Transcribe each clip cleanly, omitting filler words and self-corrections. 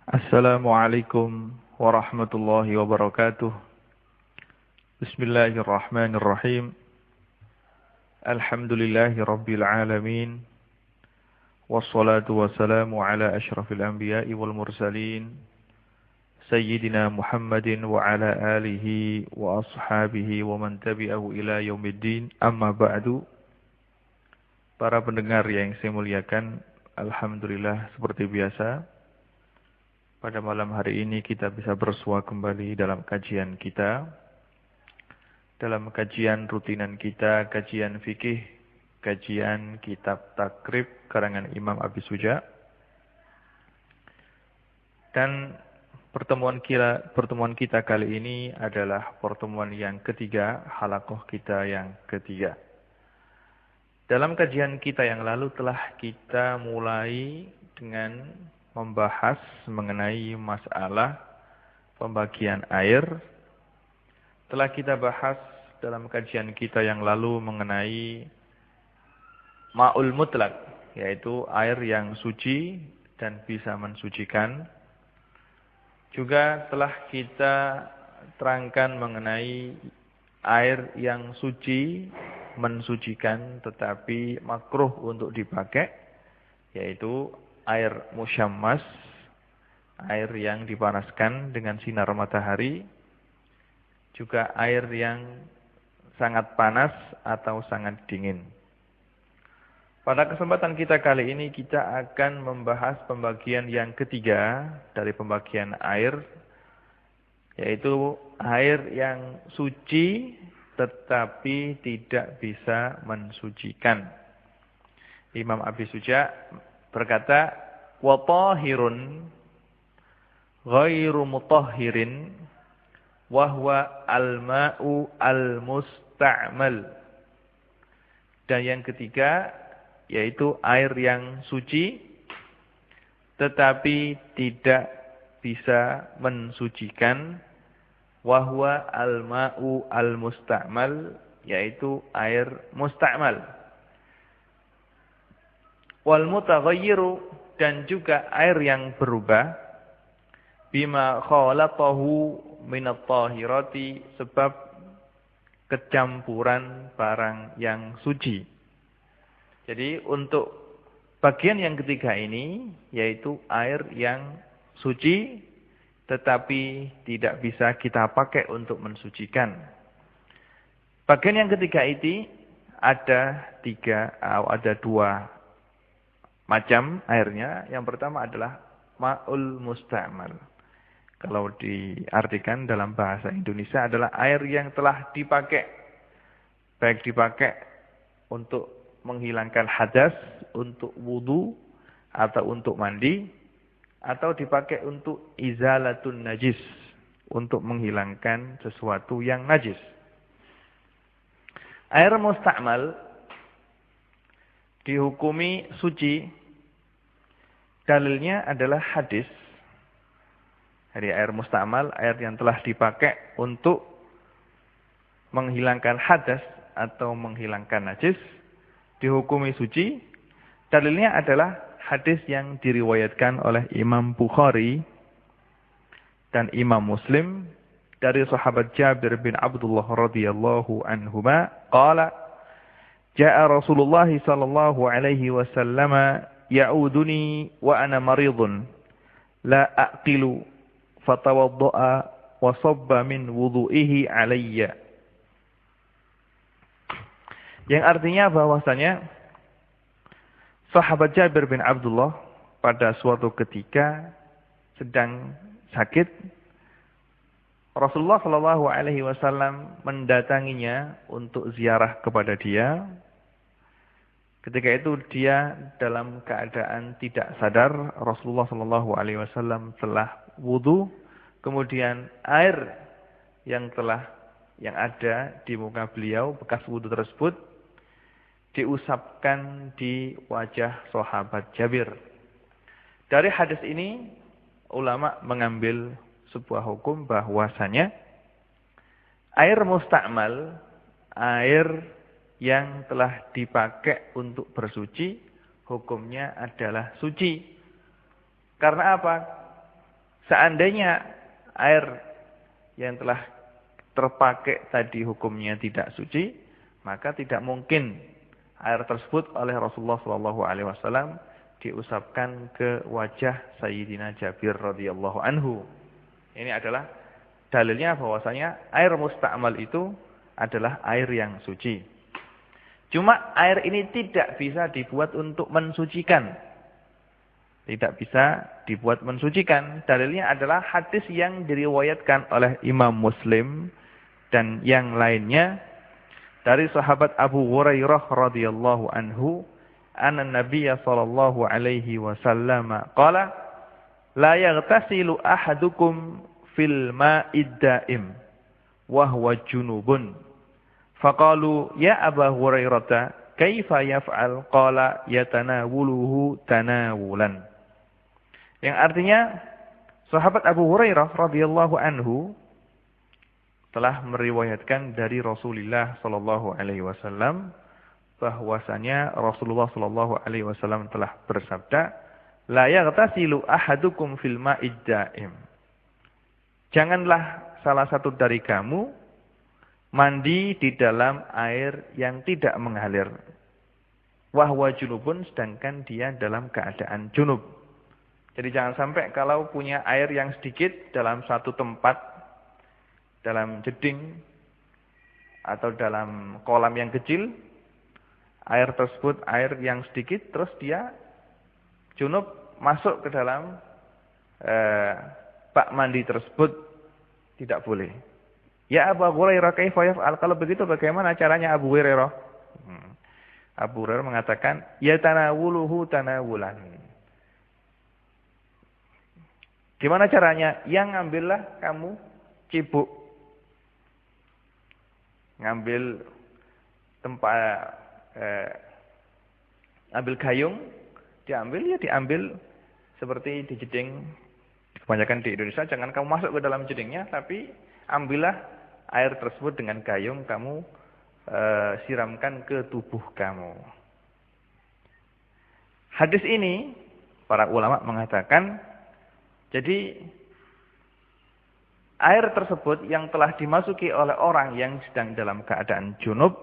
Assalamualaikum warahmatullahi wabarakatuh. Bismillahirrahmanirrahim. Alhamdulillahi rabbil alamin. Wassalatu wassalamu ala ashrafil anbiya'i wal mursalin. Sayyidina Muhammadin wa ala alihi wa ashabihi wa man tabi'ahu ila yaumiddin. Amma ba'du. Para pendengar yang saya muliakan, alhamdulillah seperti biasa. Pada malam hari ini kita bisa bersua kembali dalam kajian kita. Dalam kajian rutinan kita, kajian fikih, kajian kitab takrib karangan Imam Abi Suja. Dan pertemuan kita kali ini adalah pertemuan yang ketiga, halaqah kita yang ketiga. Dalam kajian kita yang lalu telah kita mulai dengan membahas mengenai masalah pembagian air. Telah kita bahas dalam kajian kita yang lalu mengenai ma'ul mutlak, yaitu air yang suci dan bisa mensucikan. Juga telah kita terangkan mengenai air yang suci, mensucikan tetapi makruh untuk dipakai, yaitu air musyammas, air yang dipanaskan dengan sinar matahari, juga air yang sangat panas atau sangat dingin. Pada kesempatan kita kali ini kita akan membahas pembagian yang ketiga dari pembagian air, yaitu air yang suci tetapi tidak bisa mensucikan. Imam Abi Suja berkata, wa tahirun ghairu mutahhirin wa huwa al-ma'u al-musta'mal. Dan yang ketiga yaitu air yang suci tetapi tidak bisa mensucikan, wa huwa al-ma'u al-musta'mal, yaitu air musta'mal. Wal mutaghayyiru, dan juga air yang berubah, bima khalatahu minat tahirati, sebab kecampuran barang yang suci. Jadi untuk bagian yang ketiga ini, yaitu air yang suci tetapi tidak bisa kita pakai untuk mensucikan. Bagian yang ketiga ini ada dua macam airnya. Yang pertama adalah ma'ul musta'mal. Kalau diartikan dalam bahasa Indonesia adalah air yang telah dipakai. Baik dipakai untuk menghilangkan hadas, untuk wudu, atau untuk mandi, atau dipakai untuk izalatun najis, untuk menghilangkan sesuatu yang najis. Air musta'mal dihukumi suci, dalilnya adalah hadis. Jadi air musta'mal, air yang telah dipakai untuk menghilangkan hadas atau menghilangkan najis, dihukumi suci. Dalilnya adalah hadis yang diriwayatkan oleh Imam Bukhari dan Imam Muslim dari sahabat Jabir bin Abdullah radhiyallahu anhuma, qala Ja'a Rasulullah sallallahu alaihi wasallam ya'uduni wa ana maridun la aqilu fatawadda'a wa sabba min wudu'ihi alayya. Yang artinya bahwasanya sahabat Jabir bin Abdullah pada suatu ketika sedang sakit, Rasulullah sallallahu alaihi wasallam mendatanginya untuk ziarah kepada dia. Ketika itu dia dalam keadaan tidak sadar. Rasulullah sallallahu alaihi wasallam telah wudu, kemudian air yang ada di muka beliau, bekas wudu tersebut, diusapkan di wajah sahabat Jabir. Dari hadis ini ulama mengambil sebuah hukum bahwasanya air musta'mal, air yang telah dipakai untuk bersuci, hukumnya adalah suci. Karena apa? Seandainya air yang telah terpakai tadi hukumnya tidak suci, maka tidak mungkin air tersebut oleh Rasulullah SAW diusapkan ke wajah Sayyidina Jabir radhiyallahu anhu. Ini adalah dalilnya bahwasanya air musta'mal itu adalah air yang suci. Cuma air ini tidak bisa dibuat untuk mensucikan. Tidak bisa dibuat mensucikan. Dalilnya adalah hadis yang diriwayatkan oleh Imam Muslim dan yang lainnya dari sahabat Abu Hurairah radhiyallahu anhu, anna Nabiyya sallallahu alaihi wasallam qala la yaghtasilu ahadukum fil ma'id da'im wa huwa junubun. Faqalu ya Abu Hurairah kaifa yaf'al? Qala yatanawuluhu tanawulan. Yang artinya sahabat Abu Hurairah radhiyallahu anhu telah meriwayatkan dari Rasulullah sallallahu alaihi wasallam bahwasanya Rasulullah sallallahu alaihi wasallam telah bersabda, la yaghtasilu ahadukum fil ma'id da'im. Janganlah salah satu dari kamu mandi di dalam air yang tidak mengalir. Wahwa junubun, sedangkan dia dalam keadaan junub. Jadi jangan sampai kalau punya air yang sedikit dalam satu tempat, dalam jeding atau dalam kolam yang kecil, air tersebut air yang sedikit, terus dia junub masuk ke dalam bak mandi tersebut, tidak boleh. Ya Abu Hurairah kaifa yaf'al? Kalau begitu bagaimana caranya Abu Hurairah? Abu Hurairah mengatakan, ya tanawuluhu tanawulan. Gimana caranya? Yang ngambillah kamu cibuk. Ngambil tempat ambil gayung, diambil seperti di jeding. Kebanyakan di Indonesia jangan kamu masuk ke dalam jedingnya, tapi ambillah air tersebut dengan gayung, kamu siramkan ke tubuh kamu. Hadis ini para ulama mengatakan, jadi air tersebut yang telah dimasuki oleh orang yang sedang dalam keadaan junub,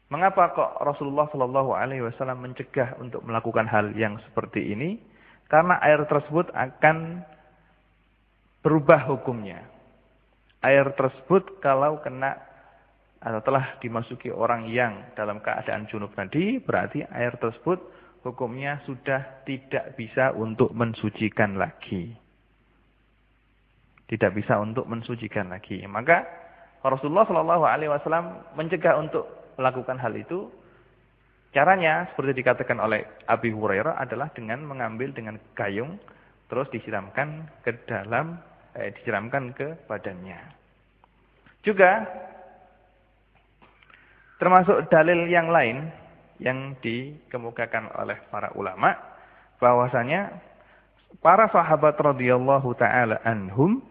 mengapa kok Rasulullah Shallallahu Alaihi Wasallam mencegah untuk melakukan hal yang seperti ini? Karena air tersebut akan berubah hukumnya. Air tersebut kalau kena atau telah dimasuki orang yang dalam keadaan junub tadi, berarti air tersebut hukumnya sudah tidak bisa untuk mensucikan lagi. Tidak bisa untuk mensucikan lagi. Maka Rasulullah Shallallahu Alaihi Wasallam mencegah untuk melakukan hal itu. Caranya seperti dikatakan oleh Abi Hurairah adalah dengan mengambil dengan gayung, terus disiramkan ke dalam, disiramkan ke badannya. Juga termasuk dalil yang lain yang dikemukakan oleh para ulama, bahwasanya para sahabat radhiyallahu taala anhum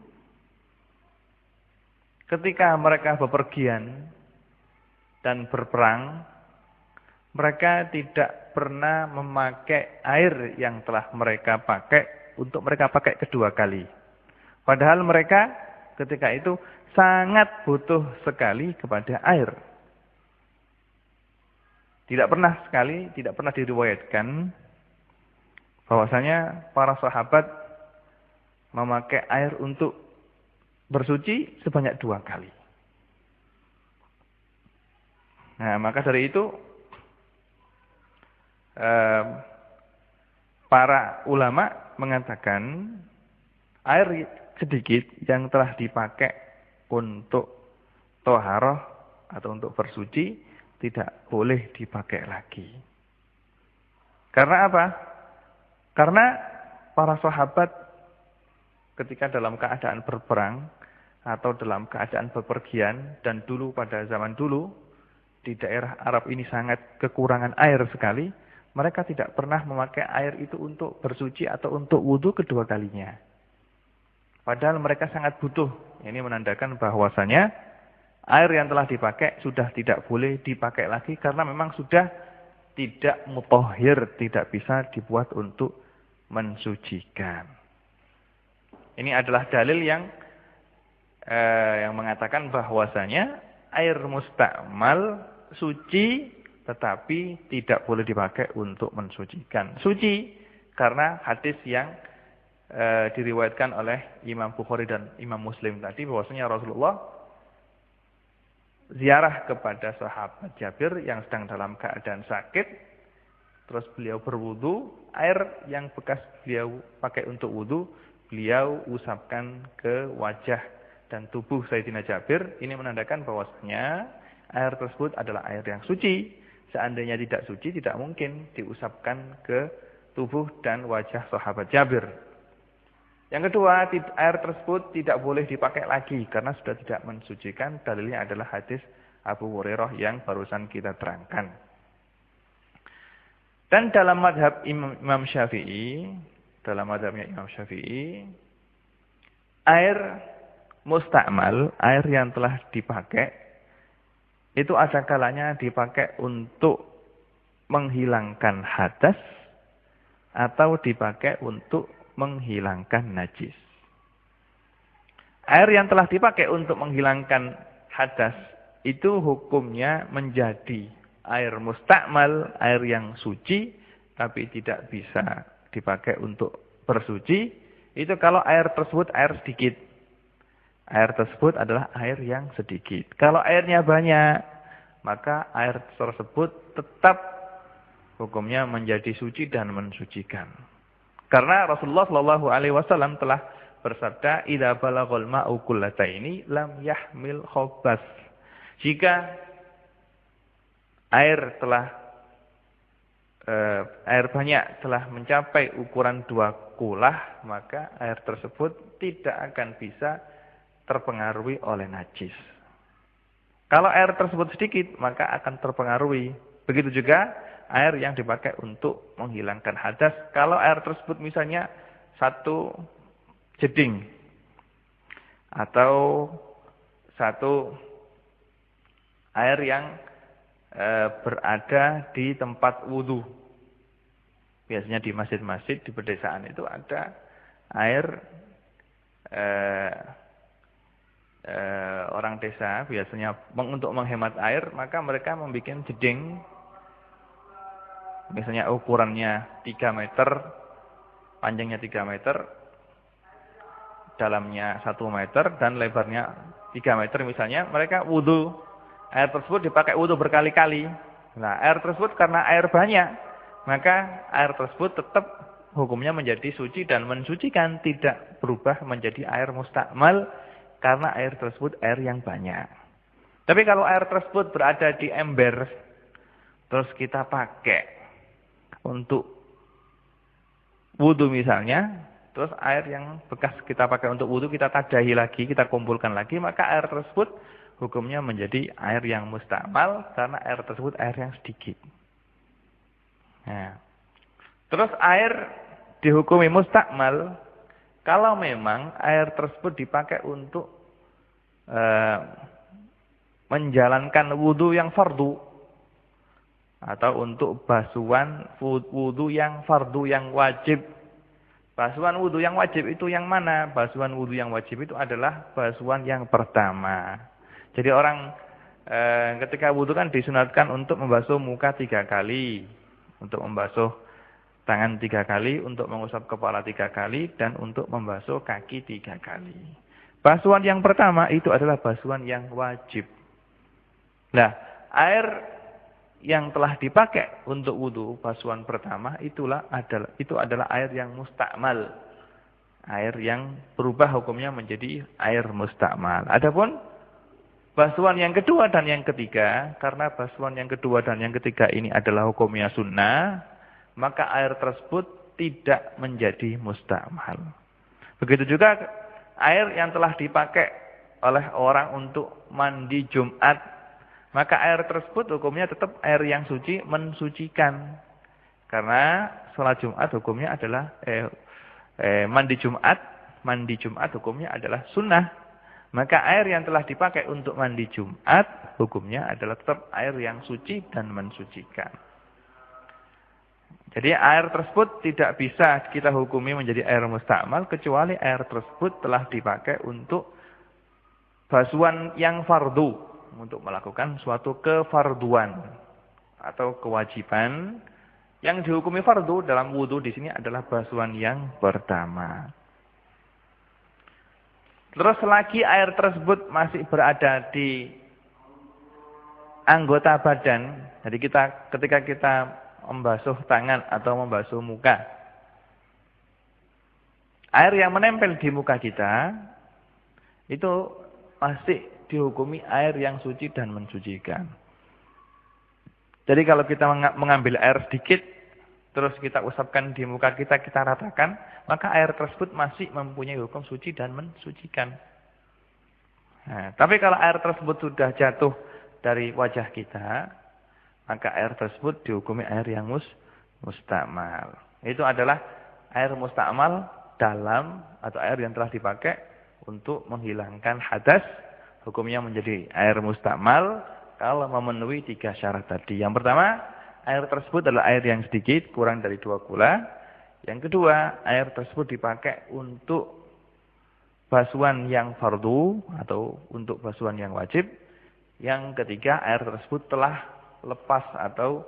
ketika mereka bepergian dan berperang, mereka tidak pernah memakai air yang telah mereka pakai untuk mereka pakai kedua kali. Padahal mereka ketika itu sangat butuh sekali kepada air. Tidak pernah diriwayatkan bahwasanya para sahabat memakai air untuk bersuci sebanyak 2 kali. Nah, maka dari itu para ulama mengatakan air sedikit yang telah dipakai untuk toharoh atau untuk bersuci tidak boleh dipakai lagi. Karena apa? Karena para sahabat ketika dalam keadaan berperang atau dalam keadaan bepergian, dan dulu pada zaman dulu di daerah Arab ini sangat kekurangan air sekali, mereka tidak pernah memakai air itu untuk bersuci atau untuk wudhu kedua kalinya. Padahal mereka sangat butuh. Ini menandakan bahwasanya air yang telah dipakai sudah tidak boleh dipakai lagi karena memang sudah tidak mutahhir, tidak bisa dibuat untuk mensucikan. Ini adalah dalil yang mengatakan bahwasanya air mustakmal suci tetapi tidak boleh dipakai untuk mensucikan. Suci karena hadis yang diriwayatkan oleh Imam Bukhari dan Imam Muslim tadi bahwasanya Rasulullah ziarah kepada sahabat Jabir yang sedang dalam keadaan sakit, terus beliau berwudu, air yang bekas beliau pakai untuk wudu beliau usapkan ke wajah dan tubuh Sayyidina Jabir. Ini menandakan bahwasanya air tersebut adalah air yang suci. Seandainya tidak suci, tidak mungkin diusapkan ke tubuh dan wajah sahabat Jabir. Yang kedua, air tersebut tidak boleh dipakai lagi karena sudah tidak mensucikan. Dalilnya adalah hadis Abu Hurairah yang barusan kita terangkan. Dan dalam madhab Imam Syafi'i, dalam madhabnya Imam Syafi'i, air mustakmal, air yang telah dipakai, itu ada kalanya dipakai untuk menghilangkan hadas atau dipakai untuk menghilangkan najis. Air yang telah dipakai untuk menghilangkan hadas itu hukumnya menjadi air mustakmal, air yang suci, tapi tidak bisa dipakai untuk bersuci. Itu kalau air tersebut air sedikit. Air tersebut adalah air yang sedikit. Kalau airnya banyak, maka air tersebut tetap hukumnya menjadi suci dan mensucikan. Karena Rasulullah Shallallahu Alaihi Wasallam telah bersabda, "Idza balaghal ma'u qullataini lam yahmil khabas." Jika air banyak telah mencapai ukuran 2 kulah, maka air tersebut tidak akan bisa terpengaruhi oleh najis. Kalau air tersebut sedikit, maka akan terpengaruhi. Begitu juga air yang dipakai untuk menghilangkan hadas. Kalau air tersebut misalnya 1 jeding atau 1 air yang berada di tempat wudu. Biasanya di masjid-masjid di pedesaan itu ada air orang desa biasanya untuk menghemat air, maka mereka membuat jeding, misalnya ukurannya 3 meter, panjangnya 3 meter, dalamnya 1 meter, dan lebarnya 3 meter misalnya. Mereka wudu, air tersebut dipakai wudu berkali-kali. Nah, air tersebut karena air banyak, maka air tersebut tetap hukumnya menjadi suci dan mensucikan, tidak berubah menjadi air mustakmal, karena air tersebut air yang banyak. Tapi kalau air tersebut berada di ember, terus kita pakai untuk wudu misalnya, terus air yang bekas kita pakai untuk wudu kita tadahi lagi, kita kumpulkan lagi, maka air tersebut hukumnya menjadi air yang mustakmal, karena air tersebut air yang sedikit. Nah, terus air dihukumi mustakmal kalau memang air tersebut dipakai untuk menjalankan wudu yang fardu, atau untuk basuhan wudu yang fardu, yang wajib. Basuhan wudu yang wajib itu yang mana? Basuhan wudu yang wajib itu adalah basuhan yang pertama. Jadi orang ketika wudu kan disunatkan untuk membasuh muka 3 kali, untuk membasuh tangan 3 kali, untuk mengusap kepala 3 kali, dan untuk membasuh kaki 3 kali. Basuhan yang pertama itu adalah basuhan yang wajib. Nah, air yang telah dipakai untuk wudu, basuhan pertama itu adalah air yang mustakmal. Air yang berubah hukumnya menjadi air mustakmal. Adapun basuhan yang kedua dan yang ketiga, karena basuhan yang kedua dan yang ketiga ini adalah hukumnya sunnah, maka air tersebut tidak menjadi mustakmal. Begitu juga air yang telah dipakai oleh orang untuk mandi Jumat, maka air tersebut hukumnya tetap air yang suci, mensucikan. Karena sholat Jumat hukumnya adalah mandi Jumat hukumnya adalah sunnah. Maka air yang telah dipakai untuk mandi Jumat hukumnya adalah tetap air yang suci dan mensucikan. Jadi air tersebut tidak bisa kita hukumi menjadi air mustakmal kecuali air tersebut telah dipakai untuk basuhan yang fardu, untuk melakukan suatu kefarduan atau kewajiban. Yang dihukumi fardu dalam wudu di sini adalah basuhan yang pertama. Terus selagi air tersebut masih berada di anggota badan, jadi ketika kita membasuh tangan atau membasuh muka, air yang menempel di muka kita itu masih dihukumi air yang suci dan mensucikan. Jadi kalau kita mengambil air sedikit, terus kita usapkan di muka kita, kita ratakan, maka air tersebut masih mempunyai hukum suci dan mensucikan. Nah, tapi kalau air tersebut sudah jatuh dari wajah kita, maka air tersebut dihukumi air yang mustakmal. Itu adalah air mustakmal dalam atau air yang telah dipakai untuk menghilangkan hadas. Hukumnya menjadi air mustakmal kalau memenuhi 3 syarat tadi. Yang pertama, air tersebut adalah air yang sedikit, kurang dari 2 kula. Yang kedua, air tersebut dipakai untuk basuhan yang fardu atau untuk basuhan yang wajib. Yang ketiga, air tersebut telah lepas atau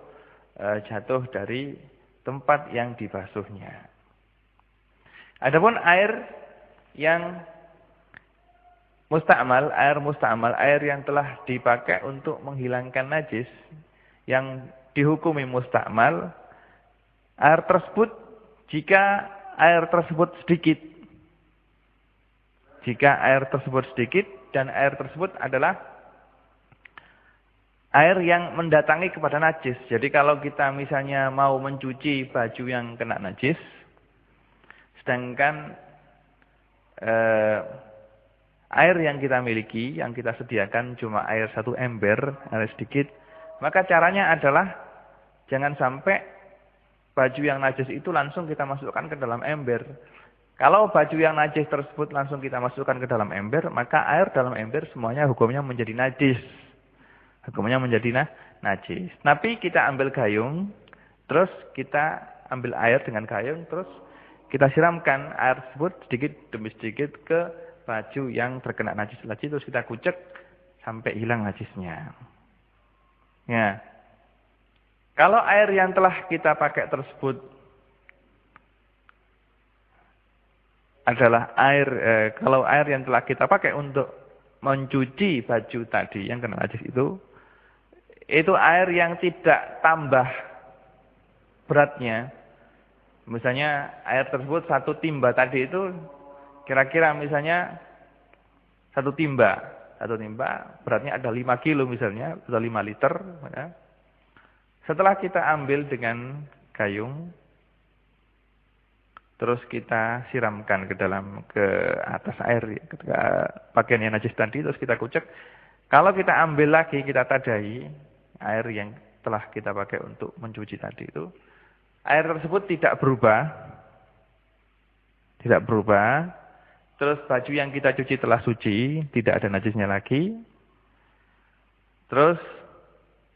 jatuh dari tempat yang dibasuhnya. Adapun air yang mustakmal, air yang telah dipakai untuk menghilangkan najis, yang dihukumi mustakmal, air tersebut jika air tersebut sedikit, dan air tersebut adalah air yang mendatangi kepada najis. Jadi kalau kita misalnya mau mencuci baju yang kena najis, sedangkan air yang kita miliki, yang kita sediakan cuma air 1 ember, air sedikit, maka caranya adalah jangan sampai baju yang najis itu langsung kita masukkan ke dalam ember. Kalau baju yang najis tersebut langsung kita masukkan ke dalam ember, maka air dalam ember semuanya hukumnya menjadi najis. Hukumnya menjadi najis. Tapi kita ambil gayung, terus kita ambil air dengan gayung, terus kita siramkan air tersebut sedikit demi sedikit ke baju yang terkena najis lagi, terus kita kucek sampai hilang najisnya. Ya. Kalau air yang telah kita pakai tersebut adalah kalau air yang telah kita pakai untuk mencuci baju tadi yang kena najis itu air yang tidak tambah beratnya. Misalnya air tersebut 1 timba tadi itu kira-kira misalnya 1 timba beratnya ada 5 kilo misalnya, atau 5 liter. Ya. Setelah kita ambil dengan gayung, terus kita siramkan ke atas air, ke pakaian yang najis tadi, terus kita kucek. Kalau kita ambil lagi, kita tadai air yang telah kita pakai untuk mencuci tadi itu, air tersebut tidak berubah. Terus baju yang kita cuci telah suci, tidak ada najisnya lagi. Terus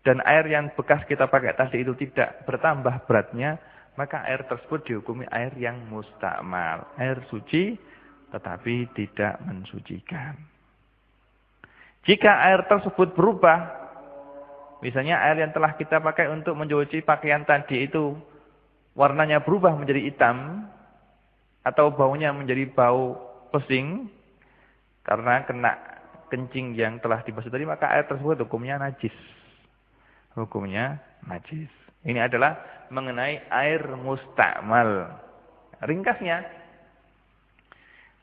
dan air yang bekas kita pakai tadi itu tidak bertambah beratnya, maka air tersebut dihukumi air yang mustakmal, air suci tetapi tidak mensucikan. Jika air tersebut berubah, misalnya air yang telah kita pakai untuk mencuci pakaian tadi itu warnanya berubah menjadi hitam atau baunya menjadi bau pesing karena kena kencing yang telah dibasuh tadi, maka air tersebut hukumnya najis. Ini adalah mengenai air mustakmal. Ringkasnya,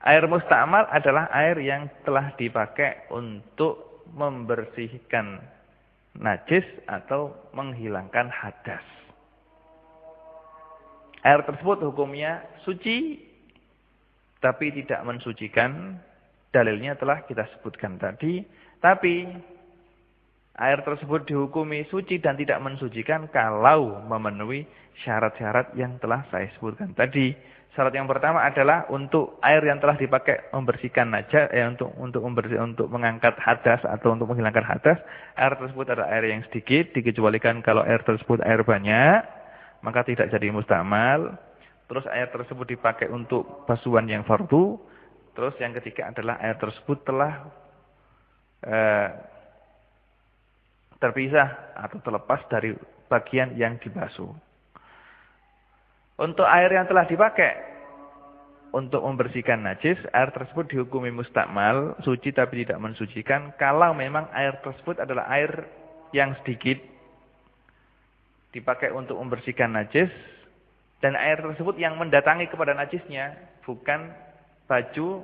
air mustakmal adalah air yang telah dipakai untuk membersihkan najis atau menghilangkan hadas. Air tersebut hukumnya suci, tapi tidak mensucikan. Dalilnya telah kita sebutkan tadi. Tapi air tersebut dihukumi suci dan tidak mensucikan kalau memenuhi syarat-syarat yang telah saya sebutkan tadi. Syarat yang pertama adalah untuk air yang telah dipakai membersihkan najis, untuk mengangkat hadas atau untuk menghilangkan hadas, air tersebut adalah air yang sedikit, dikecualikan kalau air tersebut air banyak, maka tidak jadi mustakmal. Terus air tersebut dipakai untuk basuhan yang fardu. Terus yang ketiga adalah air tersebut telah terpisah atau terlepas dari bagian yang dibasuh. Untuk air yang telah dipakai untuk membersihkan najis, air tersebut dihukumi mustakmal, suci tapi tidak mensucikan, kalau memang air tersebut adalah air yang sedikit dipakai untuk membersihkan najis, dan air tersebut yang mendatangi kepada najisnya, bukan baju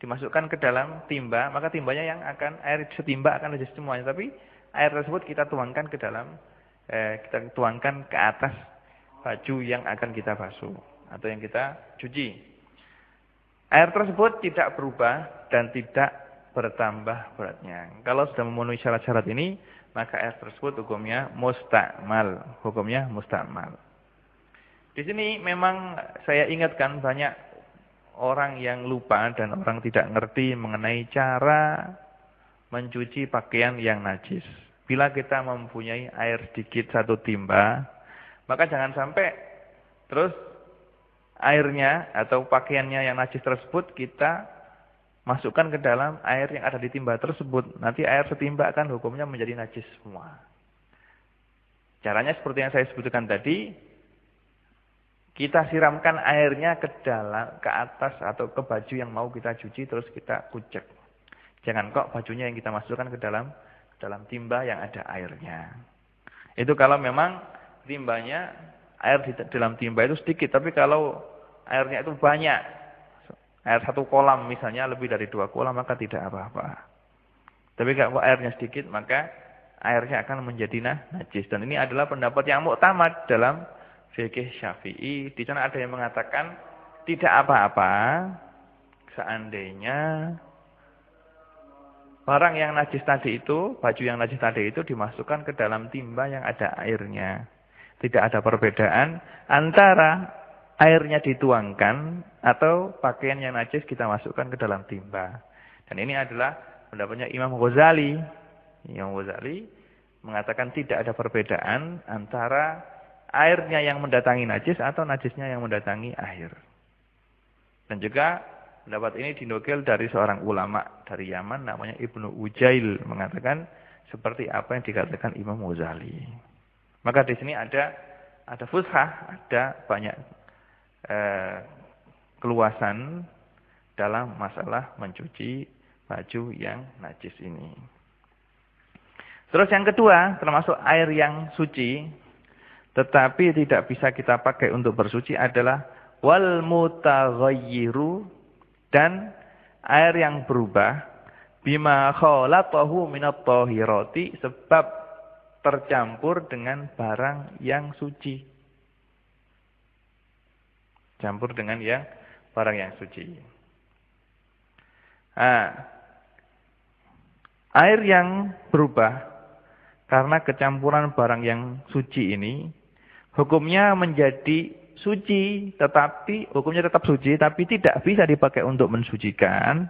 dimasukkan ke dalam timba, maka timbanya yang akan, air setimba akan najis semuanya, tapi air tersebut kita tuangkan ke dalam, kita tuangkan ke atas baju yang akan kita basuh, atau yang kita cuci. Air tersebut tidak berubah dan tidak bertambah beratnya. Kalau sudah memenuhi syarat-syarat ini, maka air tersebut hukumnya mustakmal. Hukumnya mustakmal. Di sini memang saya ingatkan banyak orang yang lupa dan orang tidak ngerti mengenai cara mencuci pakaian yang najis. Bila kita mempunyai air sedikit satu timba, maka jangan sampai terus airnya atau pakaiannya yang najis tersebut kita masukkan ke dalam air yang ada di timba tersebut. Nanti air setimba akan hukumnya menjadi najis semua. Caranya seperti yang saya sebutkan tadi. Kita siramkan airnya ke dalam, ke atas atau ke baju yang mau kita cuci, terus kita kucek. Jangan kok bajunya yang kita masukkan ke dalam timba yang ada airnya. Itu kalau memang timbanya, air di dalam timba itu sedikit. Tapi kalau airnya itu banyak, air satu kolam misalnya lebih dari 2 kolam, maka tidak apa-apa. Tapi kalau airnya sedikit, maka airnya akan menjadi najis. Dan ini adalah pendapat yang muktamad dalam fikih Syafi'i. Di sana ada yang mengatakan tidak apa-apa seandainya barang yang najis tadi itu, baju yang najis tadi itu dimasukkan ke dalam timba yang ada airnya. Tidak ada perbedaan antara airnya dituangkan atau pakaian yang najis kita masukkan ke dalam timba. Dan ini adalah pendapatnya Imam Ghazali. Imam Ghazali mengatakan tidak ada perbedaan antara airnya yang mendatangi najis atau najisnya yang mendatangi air. Dan juga pendapat ini dinukil dari seorang ulama dari Yaman namanya Ibnu Ujail, mengatakan seperti apa yang dikatakan Imam Ghazali. Maka di sini ada fushah, ada banyak keluasan dalam masalah mencuci baju yang najis ini. Terus yang kedua, termasuk air yang suci tetapi tidak bisa kita pakai untuk bersuci adalah wal mutaghayyiru, dan air yang berubah bima khalatahu minat thahirati, sebab tercampur dengan barang yang suci. Campur dengan barang yang suci. Air yang berubah karena kecampuran barang yang suci ini, hukumnya menjadi suci, tetapi hukumnya tetap suci, tapi tidak bisa dipakai untuk mensucikan.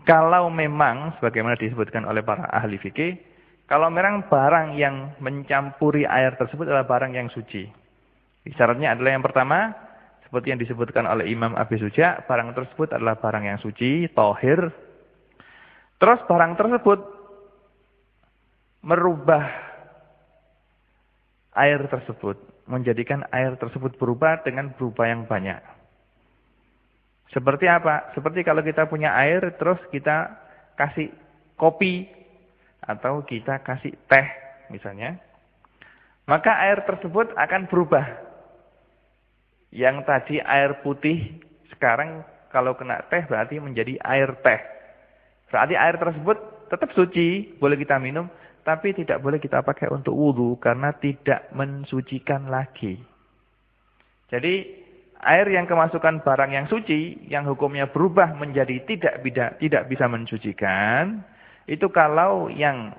Kalau memang, sebagaimana disebutkan oleh para ahli fikih, kalau memang barang yang mencampuri air tersebut adalah barang yang suci. Syaratnya adalah yang pertama, seperti yang disebutkan oleh Imam Abi Suja, barang tersebut adalah barang yang suci, tohir. Terus barang tersebut merubah air tersebut, menjadikan air tersebut berubah dengan berubah yang banyak. Seperti apa? Seperti kalau kita punya air, terus kita kasih kopi, atau kita kasih teh misalnya. Maka air tersebut akan berubah. Yang tadi air putih, sekarang kalau kena teh berarti menjadi air teh. Berarti air tersebut tetap suci, boleh kita minum, tapi tidak boleh kita pakai untuk wudu karena tidak mensucikan lagi. Jadi air yang kemasukan barang yang suci, yang hukumnya berubah menjadi tidak bisa mensucikan, itu kalau yang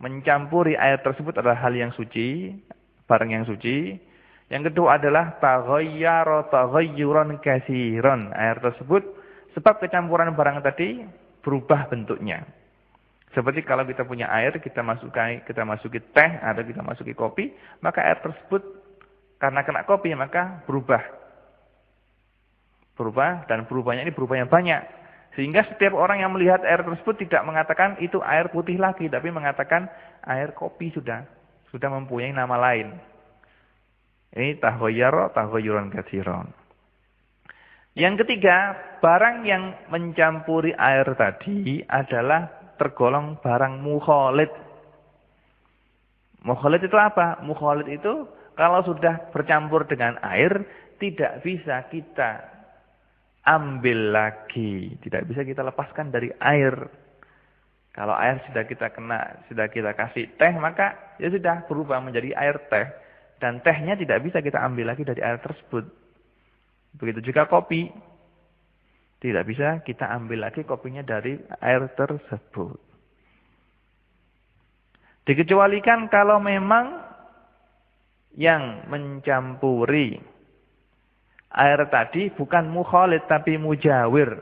mencampuri air tersebut adalah hal yang suci, barang yang suci. Yang kedua adalah taghayyara taghayyuran katsiran. Air tersebut sebab kecampuran barang tadi berubah bentuknya. Seperti kalau kita punya air, kita masuki teh atau kita masuki kopi, maka air tersebut karena kena kopi maka berubah. Berubah, dan berubahnya ini berubah yang banyak. Sehingga setiap orang yang melihat air tersebut tidak mengatakan itu air putih lagi, tapi mengatakan air kopi sudah mempunyai nama lain. Ini taghayyuran katsiran. Yang ketiga, barang yang mencampuri air tadi adalah tergolong barang mukhalid. Mukhalid itu apa? Mukhalid itu kalau sudah bercampur dengan air, tidak bisa kita ambil lagi. Tidak bisa kita lepaskan dari air. Kalau air sudah kita kasih teh, maka ya sudah berubah menjadi air teh. Dan tehnya tidak bisa kita ambil lagi dari air tersebut. Begitu juga kopi. Tidak bisa kita ambil lagi kopinya dari air tersebut. Dikecualikan kalau memang yang mencampuri air tadi bukan mukhalid tapi mujawir.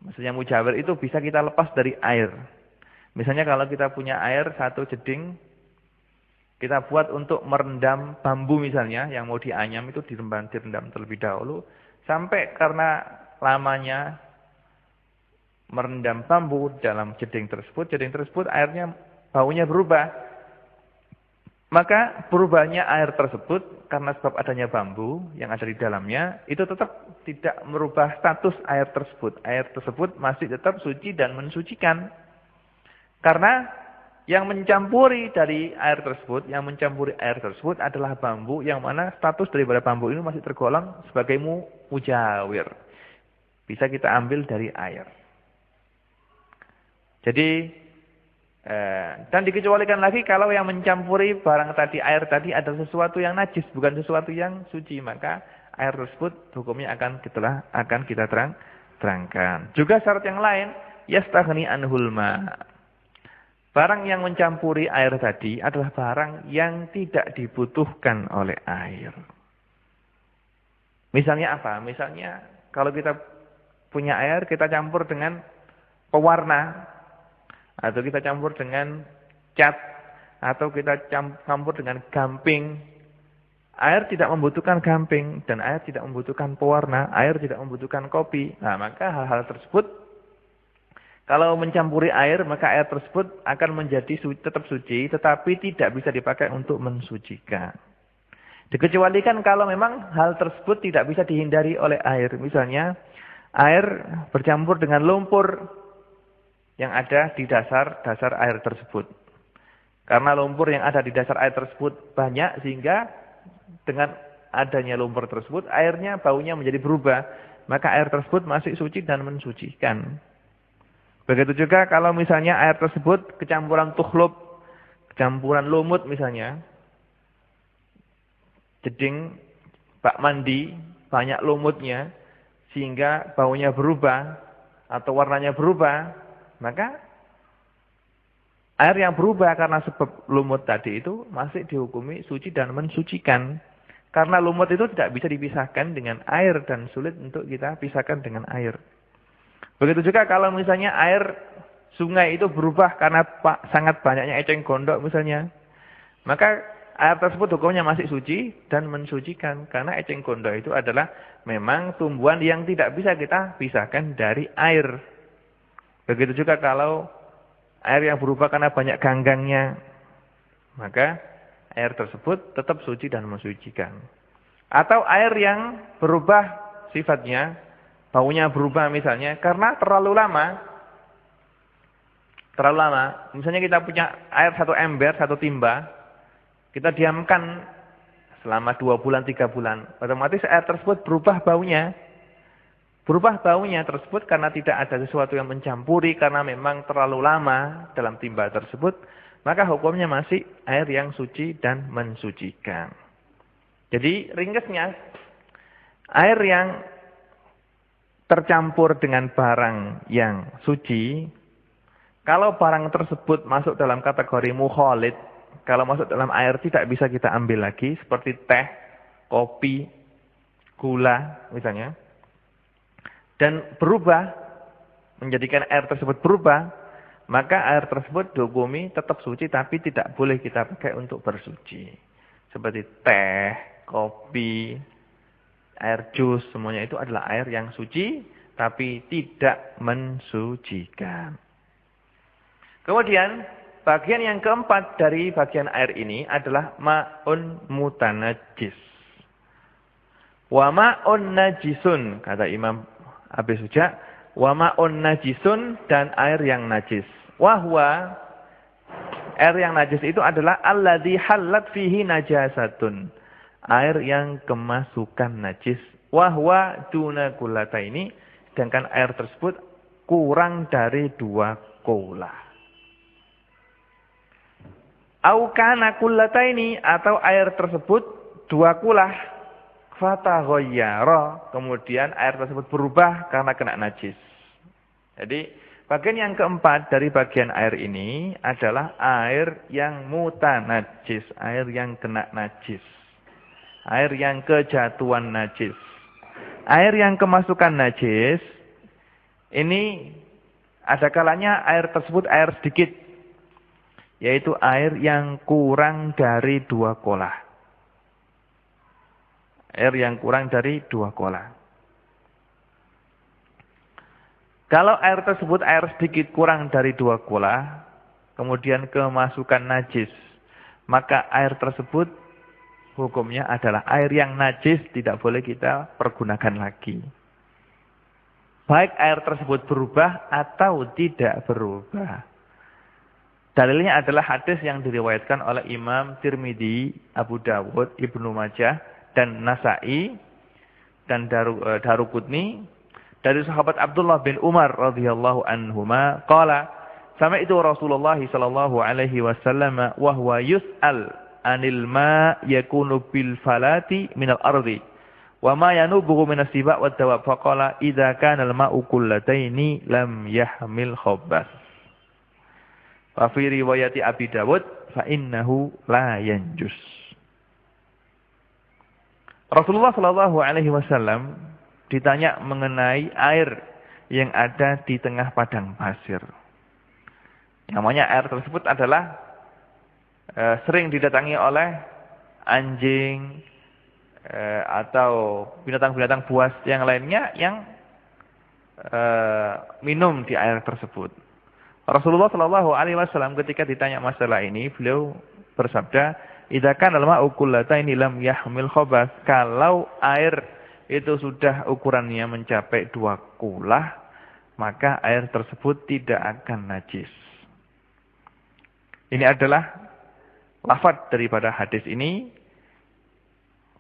Maksudnya mujawir itu bisa kita lepas dari air. Misalnya kalau kita punya air 1 jeding, kita buat untuk merendam bambu misalnya, yang mau dianyam itu direndam terlebih dahulu. Sampai karena lamanya merendam bambu dalam jeding tersebut airnya baunya berubah. Maka berubahnya air tersebut karena sebab adanya bambu yang ada di dalamnya, itu tetap tidak merubah status air tersebut. Air tersebut masih tetap suci dan mensucikan. Karena yang mencampuri air tersebut adalah bambu, yang mana status daripada bambu ini masih tergolong sebagai mujawir. Bisa kita ambil dari air. Jadi dan dikecualikan lagi kalau yang mencampuri barang tadi, air tadi adalah sesuatu yang najis, bukan sesuatu yang suci, maka air tersebut hukumnya akan kita terangkan. Juga syarat yang lain, yastaghni anhul ma. Barang yang mencampuri air tadi adalah barang yang tidak dibutuhkan oleh air. Misalnya apa? Misalnya kalau kita punya air, kita campur dengan pewarna, atau kita campur dengan cat, atau kita campur dengan gamping. Air tidak membutuhkan gamping, dan air tidak membutuhkan pewarna, air tidak membutuhkan kopi. Nah, maka hal-hal tersebut, kalau mencampuri air, maka air tersebut akan menjadi tetap suci, tetapi tidak bisa dipakai untuk mensucikan. Dikecualikan kalau memang hal tersebut tidak bisa dihindari oleh air. Misalnya, air bercampur dengan lumpur yang ada di dasar air tersebut. Karena lumpur yang ada di dasar air tersebut banyak, sehingga dengan adanya lumpur tersebut, airnya baunya menjadi berubah. Maka air tersebut masih suci dan mensucikan. Begitu juga kalau misalnya air tersebut kecampuran tukhlub, kecampuran lumut misalnya. Jeding bak mandi, banyak lumutnya, sehingga baunya berubah, atau warnanya berubah. Maka air yang berubah karena sebab lumut tadi itu masih dihukumi suci dan mensucikan. Karena lumut itu tidak bisa dipisahkan dengan air dan sulit untuk kita pisahkan dengan air. Begitu juga kalau misalnya air sungai itu berubah karena sangat banyaknya eceng gondok misalnya. Maka air tersebut hukumnya masih suci dan mensucikan. Karena eceng gondok itu adalah memang tumbuhan yang tidak bisa kita pisahkan dari air. Begitu juga kalau air yang berubah karena banyak ganggangnya, maka air tersebut tetap suci dan mensucikan. Atau air yang berubah sifatnya, baunya berubah misalnya karena terlalu lama. Misalnya kita punya air 1 ember, 1 timba, kita diamkan selama 2 bulan, 3 bulan. Otomatis air tersebut berubah baunya. Berubah baunya tersebut karena tidak ada sesuatu yang mencampuri, karena memang terlalu lama dalam timba tersebut, maka hukumnya masih air yang suci dan mensucikan. Jadi ringkasnya, air yang tercampur dengan barang yang suci, kalau barang tersebut masuk dalam kategori mukhalid, kalau masuk dalam air tidak bisa kita ambil lagi, seperti teh, kopi, gula misalnya, dan berubah, menjadikan air tersebut berubah, maka air tersebut dihukumi tetap suci tapi tidak boleh kita pakai untuk bersuci. seperti teh, kopi, air jus, semuanya itu adalah air yang suci tapi tidak mensucikan. Kemudian bagian yang keempat dari bagian air ini adalah ma'un mutanajjis. Wa ma'un najisun, kata Imam Abi Suja, wa ma'un najisun, dan air yang najis. Wahwa, air yang najis itu adalah alladzi hallat fihi najasatun. Air yang kemasukan najis. Wahwa duna kullataini, sedangkan air tersebut kurang dari 2 kula. Au kana kullataini, atau air tersebut 2 kula. Fataghayyara, kemudian air tersebut berubah karena kena najis. Jadi bagian yang keempat dari bagian air ini adalah air yang mutanajis, air yang kena najis, air yang kejatuhan najis. Air yang kemasukan najis, ini ada kalanya air tersebut air sedikit, yaitu air yang kurang dari 2 kolah. Air yang kurang dari 2 kolah. Kalau air tersebut air sedikit kurang dari 2 kolah, kemudian kemasukan najis, maka air tersebut hukumnya adalah air yang najis, tidak boleh kita pergunakan lagi. Baik air tersebut berubah atau tidak berubah. Dalilnya adalah hadis yang diriwayatkan oleh Imam Tirmidzi, Abu Dawud, Ibnu Majah, dan Nasa'i, dan Daruqutni, dari sahabat Abdullah bin Umar radhiyallahu anhuma, qala sami'tu Rasulullah sallallahu alaihi wasallam wa huwa yus'al anil ma yakunu bil falati minal ardi wa ma yanubu minas siba wad dawab, faqala idza kana al ma'u kullataini lam yahmil khabath. Wa fi riwayati Abi Dawud fa innahu la yanjus. Rasulullah sallallahu alaihi wasallam ditanya mengenai air yang ada di tengah padang pasir. Namanya air tersebut adalah sering didatangi oleh anjing atau binatang-binatang buas yang lainnya yang minum di air tersebut. Rasulullah sallallahu alaihi wasallam ketika ditanya masalah ini, beliau bersabda, idza kana al-ma'u kullataini lam yahmil khabath, kalau air itu sudah ukurannya mencapai 2 kulah, maka air tersebut tidak akan najis. Ini adalah lafaz daripada hadis ini.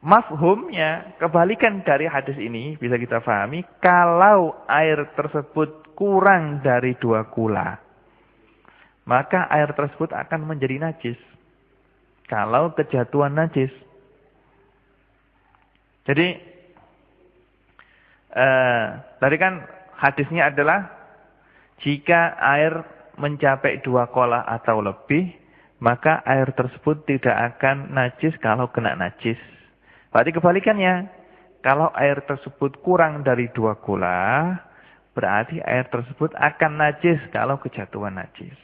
Mafhumnya, kebalikan dari hadis ini bisa kita pahami, kalau air tersebut kurang dari 2 kula, maka air tersebut akan menjadi najis. Kalau kejatuhan najis. Jadi, tadi kan hadisnya adalah, jika air mencapai 2 kolah atau lebih, maka air tersebut tidak akan najis kalau kena najis. Berarti kebalikannya, kalau air tersebut kurang dari 2 kolah, berarti air tersebut akan najis kalau kejatuhan najis.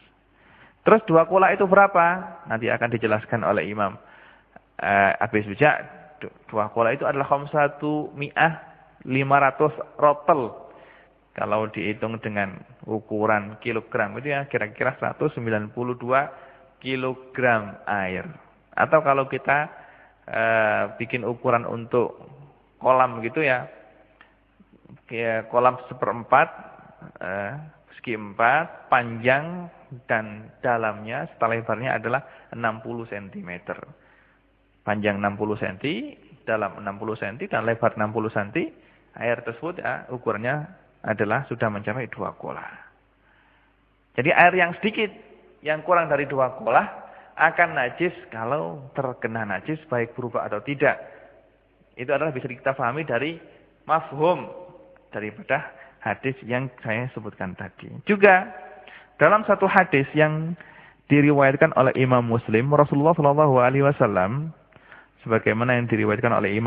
Terus 2 kolah itu berapa? Nanti akan dijelaskan oleh Imam Abi Suja. 2 kolah itu adalah 500 rotel. Kalau dihitung dengan ukuran kilogram itu ya kira-kira 192 kilogram air. Atau kalau kita bikin ukuran untuk kolam gitu ya, kolam 1/4, segi 4, panjang dan dalamnya serta lebarnya adalah 60 cm. Panjang 60 cm, dalam 60 cm, dan lebar 60 cm. Air tersebut ya, ukurannya adalah sudah mencapai 2 kolah. Jadi air yang sedikit, yang kurang dari 2 kolah, akan najis kalau terkena najis, baik berubah atau tidak. Itu adalah bisa kita pahami dari mafhum daripada hadis yang saya sebutkan tadi. Juga dalam satu hadis yang diriwayatkan oleh Imam Muslim, Rasulullah sallallahu alaihi wasallam, sebagaimana yang diriwayatkan oleh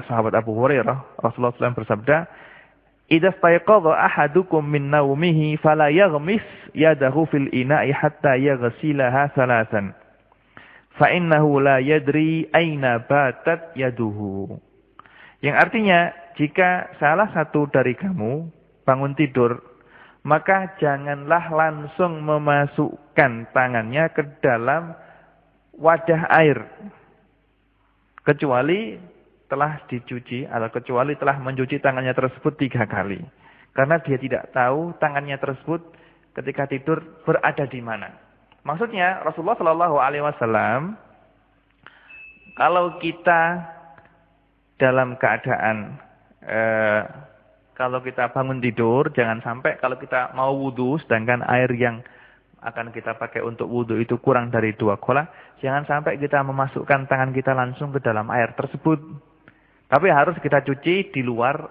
sahabat Abu Hurairah, Rasulullah SAW bersabda, "Idza stayqadha ahadukum min naumihi fala yaghmis yadahu fil ina'i hatta yaghsilaha 3. fa innahu la yadri aina batat yaduhu. Yang artinya, jika salah satu dari kamu bangun tidur, maka janganlah langsung memasukkan tangannya ke dalam wadah air. Kecuali telah dicuci, atau kecuali telah mencuci tangannya tersebut 3 kali. Karena dia tidak tahu tangannya tersebut ketika tidur berada di mana. Maksudnya Rasulullah Shallallahu Alaihi Wasallam, kalau kita dalam keadaan kalau kita bangun tidur, jangan sampai kalau kita mau wudu, sedangkan air yang akan kita pakai untuk wudu itu kurang dari 2 kolah, jangan sampai kita memasukkan tangan kita langsung ke dalam air tersebut. Tapi harus kita cuci di luar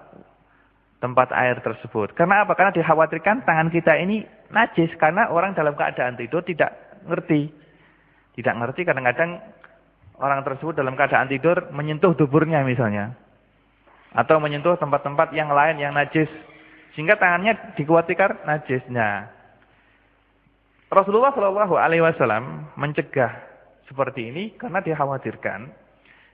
tempat air tersebut. Karena apa? Karena dikhawatirkan tangan kita ini najis. Karena orang dalam keadaan tidur tidak ngerti. Tidak ngerti, kadang-kadang orang tersebut dalam keadaan tidur menyentuh duburnya misalnya. Atau menyentuh tempat-tempat yang lain yang najis. Sehingga tangannya dikhawatirkan najis. Nah, Rasulullah Shallallahu Alaihi Wasallam mencegah seperti ini karena dikhawatirkan.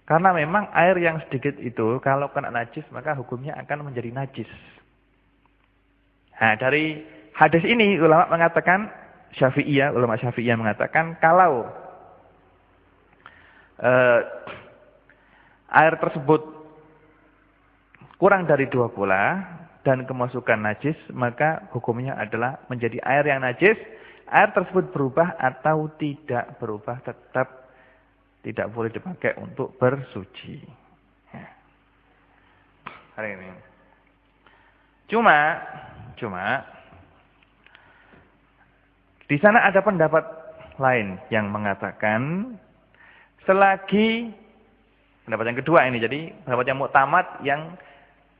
Karena memang air yang sedikit itu kalau kena najis maka hukumnya akan menjadi najis. Nah, dari hadis ini ulama mengatakan ulama Syafi'iyah mengatakan kalau air tersebut kurang dari 2 bola dan kemasukan najis, maka hukumnya adalah menjadi air yang najis. Air tersebut berubah atau tidak berubah tetap tidak boleh dipakai untuk bersuci. Hari ini. Cuma di sana ada pendapat lain yang mengatakan selagi pendapat yang kedua ini, jadi pendapat yang muktamad yang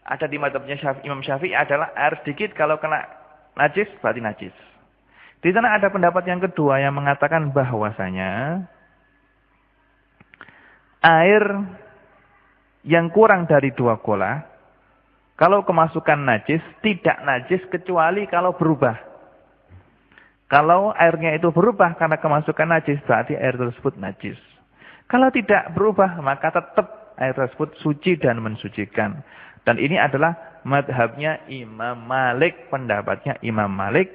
ada di mazhabnya Imam Syafi'i adalah air sedikit kalau kena najis berarti najis. Di sana ada pendapat yang kedua yang mengatakan bahwasanya air yang kurang dari 2 kolah, kalau kemasukan najis, tidak najis kecuali kalau berubah. Kalau airnya itu berubah karena kemasukan najis, berarti air tersebut najis. Kalau tidak berubah, maka tetap air tersebut suci dan mensucikan. Dan ini adalah madhabnya Imam Malik, pendapatnya Imam Malik.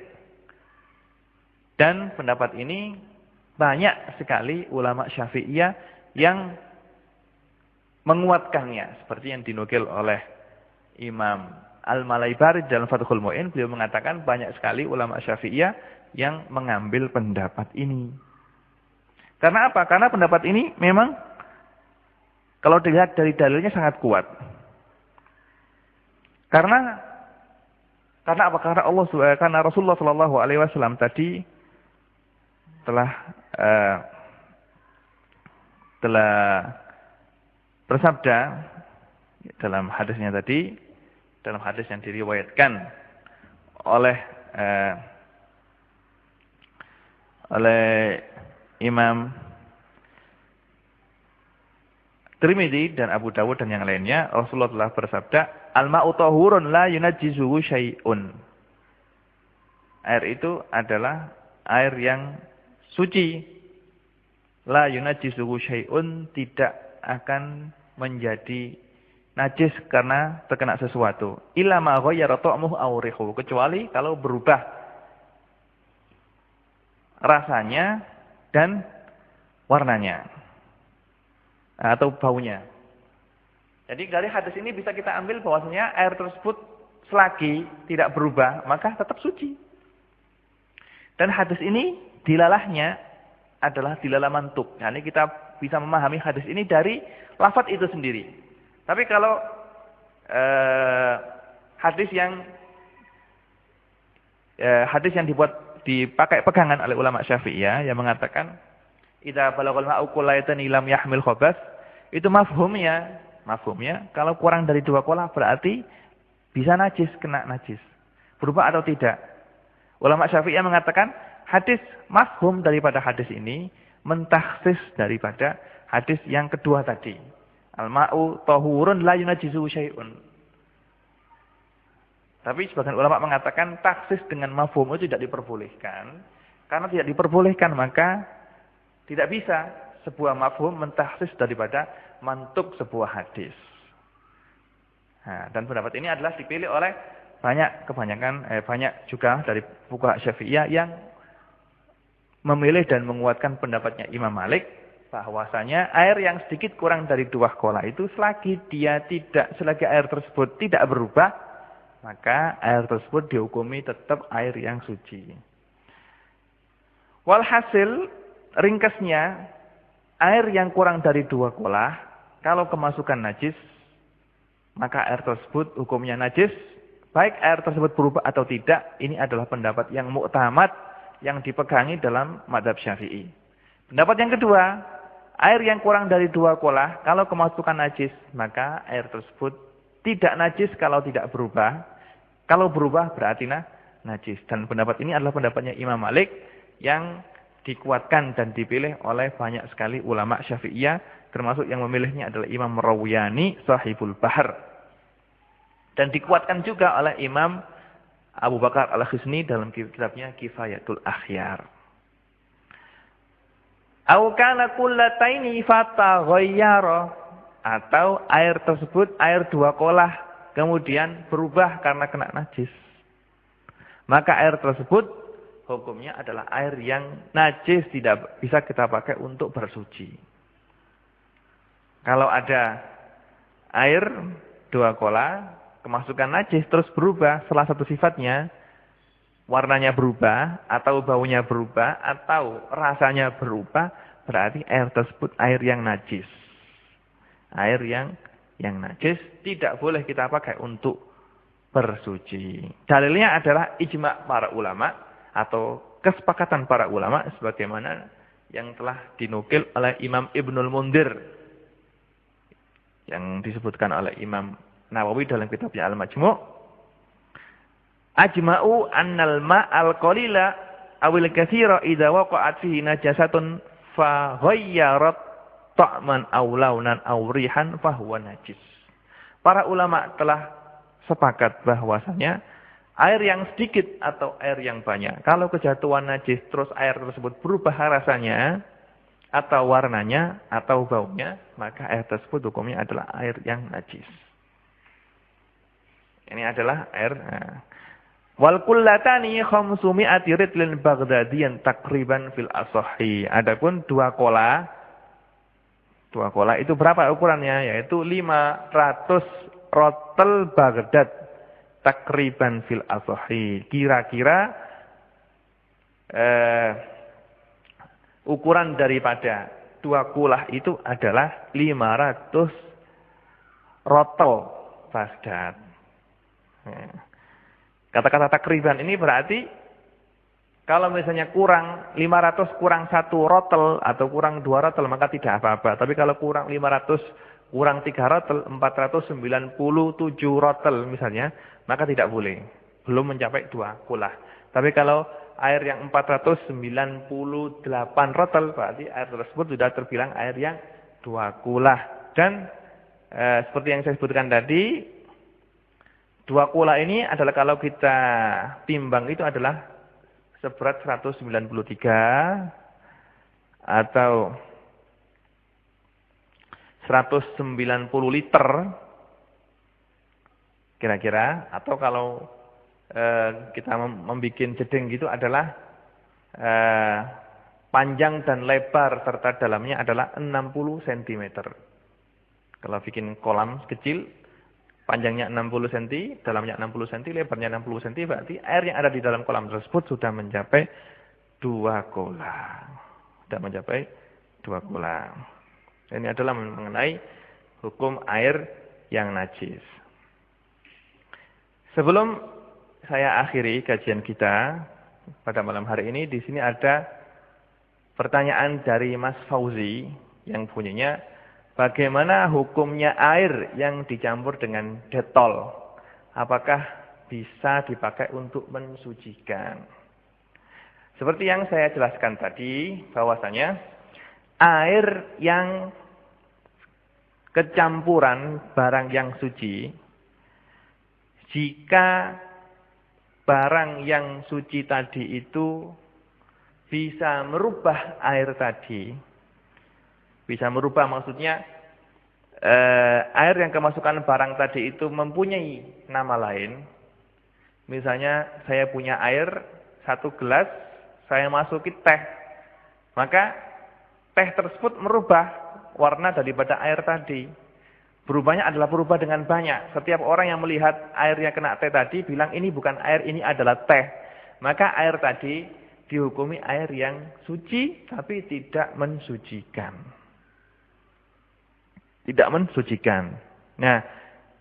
Dan pendapat ini banyak sekali ulama Syafi'iyah yang menguatkannya, seperti yang dinukil oleh Imam Al-Malaibari dalam Fathul Mu'in. Beliau mengatakan banyak sekali ulama Syafi'iyah yang mengambil pendapat ini. Karena apa? Karena pendapat ini memang kalau dilihat dari dalilnya sangat kuat. Karena apa? Karena Rasulullah Shallallahu Alaihi Wasallam tadi telah bersabda dalam hadisnya tadi, dalam hadis yang diriwayatkan oleh Imam Tirmidzi dan Abu Dawud dan yang lainnya, Rasulullah telah bersabda, "Al-ma'u tahurun la yunajjizuhu syai'un." Air itu adalah air yang suci. La yunajjizuhu syai'un, tidak akan menjadi najis karena terkena sesuatu. Illa ma ghayyara ta'muhu aw rihuhu, kecuali kalau berubah rasanya dan warnanya atau baunya. Jadi dari hadis ini bisa kita ambil bahwasanya air tersebut selagi tidak berubah maka tetap suci. Dan hadis ini dilalahnya adalah dilalah mantuk. Nah, ini kita bisa memahami hadis ini dari lafaz itu sendiri. Tapi kalau hadis yang dipakai pegangan oleh ulama Syafi'iyah yang mengatakan idza balaghal ma'u kullayatan lam yahmil khabas, itu mafhumnya kalau kurang dari 2 kolah berarti bisa najis, kena najis. Berubah atau tidak? Ulama Syafi'iyah mengatakan hadis mafhum daripada hadis ini mentakhsis daripada hadis yang kedua tadi. Al-ma'u tahurun la yunajjizuhu syai'un. Tapi sebagian ulama mengatakan taksis dengan mafhum itu tidak diperbolehkan. Karena tidak diperbolehkan maka tidak bisa sebuah mafhum mentahsis daripada mantuk sebuah hadis. Nah, dan pendapat ini adalah dipilih oleh banyak juga dari fuqaha Syafi'iyah yang memilih dan menguatkan pendapatnya Imam Malik bahwasanya air yang sedikit kurang dari 2 kolah itu selagi air tersebut tidak berubah, maka air tersebut dihukumi tetap air yang suci. Walhasil ringkasnya air yang kurang dari 2 kolah kalau kemasukan najis, maka air tersebut hukumnya najis, baik air tersebut berubah atau tidak. Ini adalah pendapat yang mu'tamad yang dipegangi dalam mazhab Syafi'i. Pendapat yang kedua, air yang kurang dari 2 kolah kalau kemasukan najis, maka air tersebut tidak najis kalau tidak berubah. Kalau berubah berarti najis. Dan pendapat ini adalah pendapatnya Imam Malik yang dikuatkan dan dipilih oleh banyak sekali ulama Syafi'iyah, termasuk yang memilihnya adalah Imam Rawiyani Sahibul Bahar. Dan dikuatkan juga oleh Imam Abu Bakar Al-Khisni dalam kitabnya Kifayatul Akhyar. Au kana kullataini fataghayyara, atau air tersebut air 2 kolah kemudian berubah karena kena najis. Maka air tersebut hukumnya adalah air yang najis, tidak bisa kita pakai untuk bersuci. Kalau ada air 2 kolah, kemasukan najis terus berubah, salah satu sifatnya, warnanya berubah, atau baunya berubah, atau rasanya berubah, berarti air tersebut air yang najis. Air yang najis tidak boleh kita pakai untuk bersuci. Dalilnya adalah ijma' para ulama, atau kesepakatan para ulama, sebagaimana yang telah dinukil oleh Imam Ibnul Mundhir, yang disebutkan oleh Imam Nawawi dalam kitabnya Al-Majmu'. Ajma'u annal ma'al qalila awil katsira idza waqa'at fihi najasatun fa ghayyarat ta'man aw launan aw rihan fa huwa najis. Para ulama telah sepakat bahwasanya air yang sedikit atau air yang banyak, kalau kejatuhan najis terus air tersebut berubah rasanya atau warnanya atau baunya, maka air tersebut hukumnya adalah air yang najis. Ini adalah air. Wal kullatani 500 ritlin Baghdadiyan takriban fil asahhi. Adapun 2 kolah itu berapa ukurannya? Yaitu 500 rotel Baghdad takriban fil asahhi. Kira-kira ukuran daripada 2 kolah itu adalah 500 rotel Baghdad. Kata-kata takriban ini berarti kalau misalnya kurang 500 kurang 1 rotel atau kurang 2 rotel maka tidak apa-apa. Tapi kalau kurang 500 kurang 3 rotel, 497 rotel misalnya, maka tidak boleh. Belum mencapai 2 kolah. Tapi kalau air yang 498 rotel, berarti air tersebut sudah terbilang air yang 2 kolah. Dan seperti yang saya sebutkan tadi, 2 kolah ini adalah kalau kita timbang itu adalah seberat 193 atau 190 liter kira-kira, atau kalau kita membuat jeding gitu adalah panjang dan lebar serta dalamnya adalah 60 cm. Kalau bikin kolam kecil, panjangnya 60 cm, dalamnya 60 cm, lebarnya 60 cm, berarti air yang ada di dalam kolam tersebut sudah mencapai 2 kolah. Sudah mencapai 2 kolah. Ini adalah mengenai hukum air yang najis. Sebelum saya akhiri kajian kita pada malam hari ini, di sini ada pertanyaan dari Mas Fauzi yang bunyinya, bagaimana hukumnya air yang dicampur dengan detol? Apakah bisa dipakai untuk mensucikan? Seperti yang saya jelaskan tadi, bahwasanya air yang kecampuran barang yang suci, jika barang yang suci tadi itu bisa merubah air tadi, Bisa merubah maksudnya air yang kemasukan barang tadi itu mempunyai nama lain. Misalnya saya punya air 1 gelas, saya masuki teh. Maka teh tersebut merubah warna daripada air tadi. Berubahnya adalah berubah dengan banyak. Setiap orang yang melihat air yang kena teh tadi bilang ini bukan air, ini adalah teh. Maka air tadi dihukumi air yang suci tapi tidak mensucikan. Tidak mensucikan. Nah,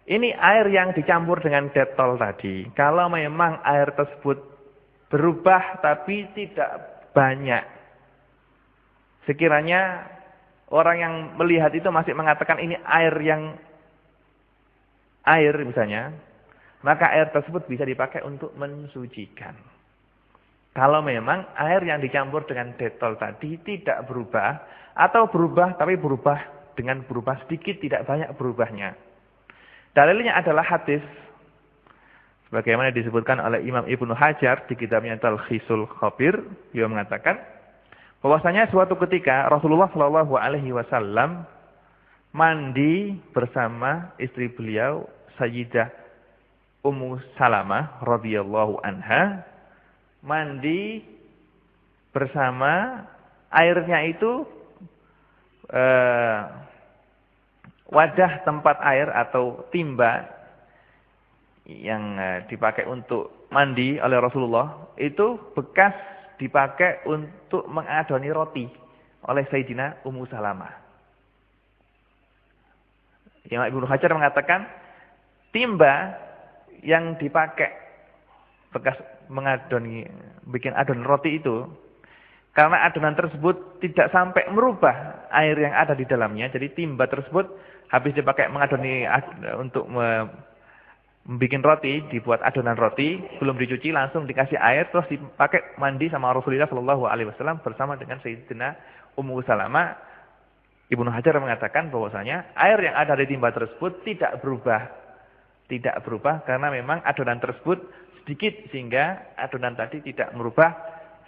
ini air yang dicampur dengan detol tadi. Kalau memang air tersebut berubah tapi tidak banyak. Sekiranya orang yang melihat itu masih mengatakan ini air misalnya, maka air tersebut bisa dipakai untuk mensucikan. Kalau memang air yang dicampur dengan detol tadi tidak berubah, atau berubah tapi berubah dengan berubah sedikit, tidak banyak berubahnya. Dalilnya adalah hadis sebagaimana disebutkan oleh Imam Ibnu Hajar di kitabnya Talkhisul Khabir. Beliau mengatakan bahwasanya suatu ketika Rasulullah Shallallahu alaihi wasallam mandi bersama istri beliau Sayyidah Ummu Salamah radhiyallahu anha. Mandi bersama, airnya itu wadah tempat air atau timba yang dipakai untuk mandi oleh Rasulullah itu bekas dipakai untuk mengadoni roti oleh Sayyidina Ummu Salamah. Imam Ibnu Hajar mengatakan timba yang dipakai bekas mengadoni, bikin adonan roti itu, karena adonan tersebut tidak sampai merubah air yang ada di dalamnya, jadi timba tersebut habis dipakai mengadoni untuk membuat roti, dibuat adonan roti, belum dicuci langsung dikasih air terus dipakai mandi sama Rasulullah Shallallahu alaihi wasallam bersama dengan Sayyidina Ummu Salamah. Ibnu Hajar mengatakan bahwasanya air yang ada di timba tersebut tidak berubah. Tidak berubah karena memang adonan tersebut sedikit sehingga adonan tadi tidak merubah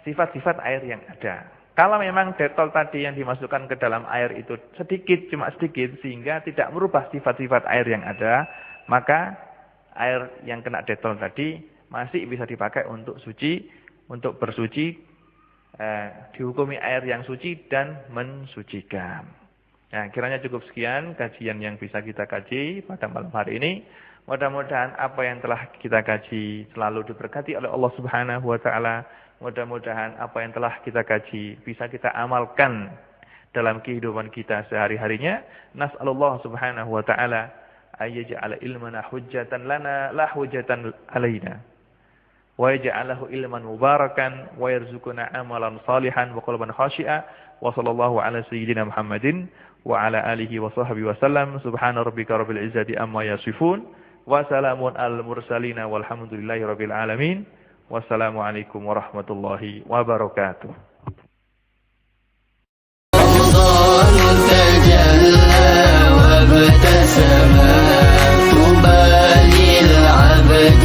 sifat-sifat air yang ada. Kalau memang detol tadi yang dimasukkan ke dalam air itu sedikit, cuma sedikit sehingga tidak merubah sifat-sifat air yang ada, maka air yang kena detol tadi masih bisa dipakai untuk suci, untuk bersuci, dihukumi air yang suci dan mensucikan. Nah, kiranya cukup sekian kajian yang bisa kita kaji pada malam hari ini. Mudah-mudahan apa yang telah kita kaji selalu diberkati oleh Allah Subhanahu wa taala. Mudah-mudahan apa yang telah kita kaji bisa kita amalkan dalam kehidupan kita sehari-harinya. Nas'alullah Subhanahu wa taala ayyaj'ala ilmana hujjatan lana la hujjatan alaina. Wa yaj'alahu ilman mubarakan wa yarzuqna amalan salihan wa qalban khashi'a. Wa sallallahu ala sayyidina Muhammadin wa ala alihi wa sahbihi wasallam. Subhana rabbika rabbil izzati amma yasifun. Wa salamun al mursalin walhamdulillahi rabbil alamin. Wassalamualaikum warahmatullahi wabarakatuh. وابتسم طوبى للعبد